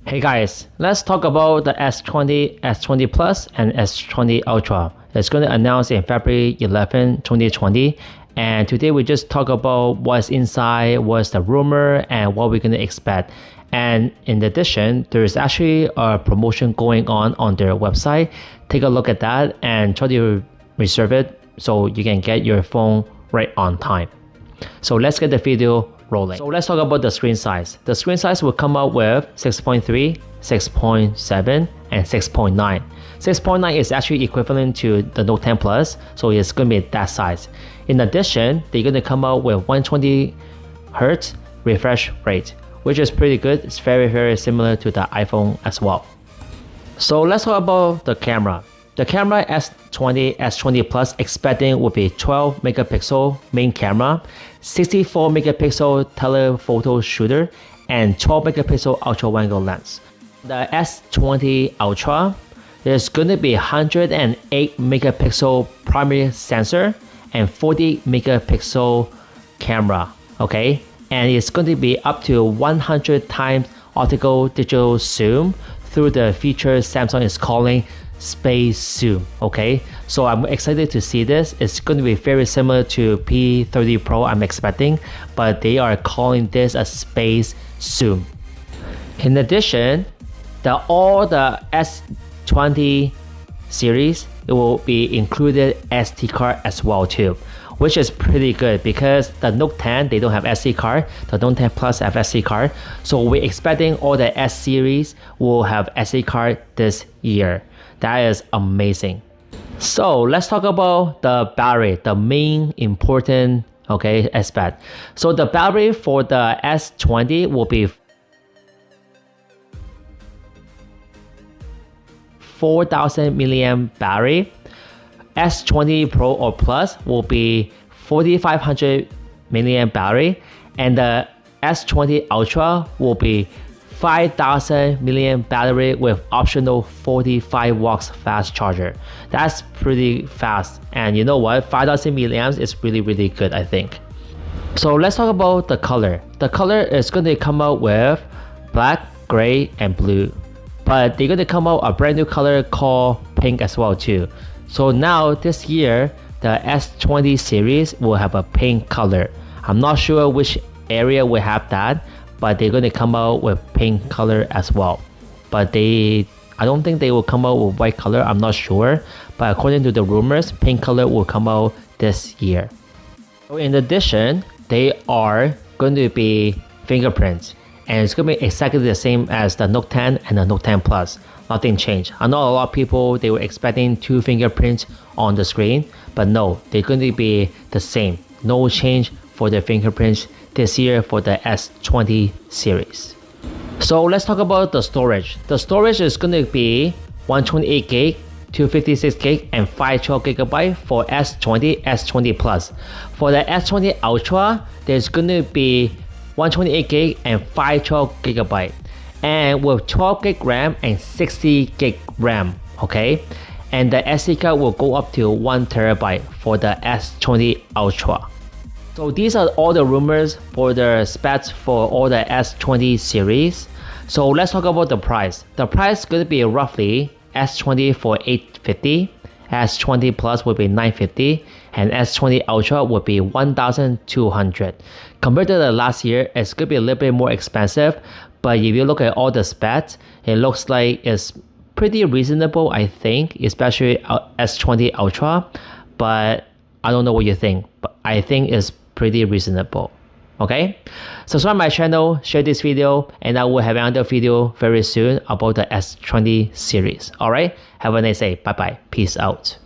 Hey guys, let's talk about the S20, S20 Plus, and S20 Ultra. It's going to announce in February 11, 2020. And today we just talk about what's inside, what's the rumor, and what we're going to expect. And in addition, there's actually a promotion going on their website. Take a look at that and try to reserve it so you can get your phone right on time. So let's get the video rolling. So let's talk about the screen size. The screen size will come out with 6.3, 6.7, and 6.9. 6.9 is actually equivalent to the Note 10 Plus, so it's going to be that size. In addition, they're going to come out with 120 Hz refresh rate, which is pretty good. It's very similar to the iPhone as well. So let's talk about the camera. The camera S20, S20 Plus expecting will be 12 megapixel main camera, 64 megapixel telephoto shooter, and 12 megapixel ultra wide angle lens. The S20 Ultra, there's going to be 108 megapixel primary sensor and 40 megapixel camera, okay? And it's going to be up to 100 times optical digital zoom through the feature Samsung is calling space zoom. Okay, so I'm excited to see this. It's going to be very similar to P30 Pro I'm expecting, but they are calling this a space zoom. In addition, all the S20 series, it will be included SD card as well too, which is pretty good because the Note 10 they don't have SD card, the Note 10 Plus have SD card, so we're expecting all the S series will have SD card this year. That is amazing. So let's talk about the battery, the main important aspect. So the battery for the S20 will be 4,000 milliamp battery. S20 Pro or Plus will be 4,500 milliamp battery, and the S20 Ultra will be 5,000 milliamp battery with optional 45 watts fast charger. That's pretty fast, and you know what, 5,000 milliamps is really good, I think. So let's talk about the color. The color is going to come out with black, gray, and blue, but they're going to come out a brand new color called pink as well too. So now this year the S20 series will have a pink color. I'm not sure which area will have that, but they're going to come out with pink color as well. But I don't think they will come out with white color, I'm not sure. But according to the rumors, pink color will come out this year. So in addition, they are going to be fingerprints. And it's going to be exactly the same as the Note 10 and the Note 10 Plus. Nothing changed. I know a lot of people, they were expecting 2 fingerprints on the screen, but no, they're going to be the same. No change for the fingerprints this year for the S20 series. So let's talk about the storage. The storage is going to be 128 gig, 256 gig, and 512 gigabyte for S20, S20 Plus. For the S20 Ultra, there's going to be 128 gig and 512 gigabyte, and with 12 gig RAM and 60 gig RAM, okay? And the SD card will go up to 1 terabyte for the S20 Ultra. So these are all the rumors for the specs for all the S20 series. So let's talk about the price. The price is going to be roughly S20 for $850, S20 Plus will be $950, and S20 Ultra will be $1,200. Compared to the last year, it's going to be a little bit more expensive, but if you look at all the specs, it looks like it's pretty reasonable, I think, especially S20 Ultra, but I don't know what you think, but I think it's pretty reasonable. Okay, subscribe my channel, share this video, and I will have another video very soon about the S20 series. Alright, have a nice day. Bye bye. Peace out.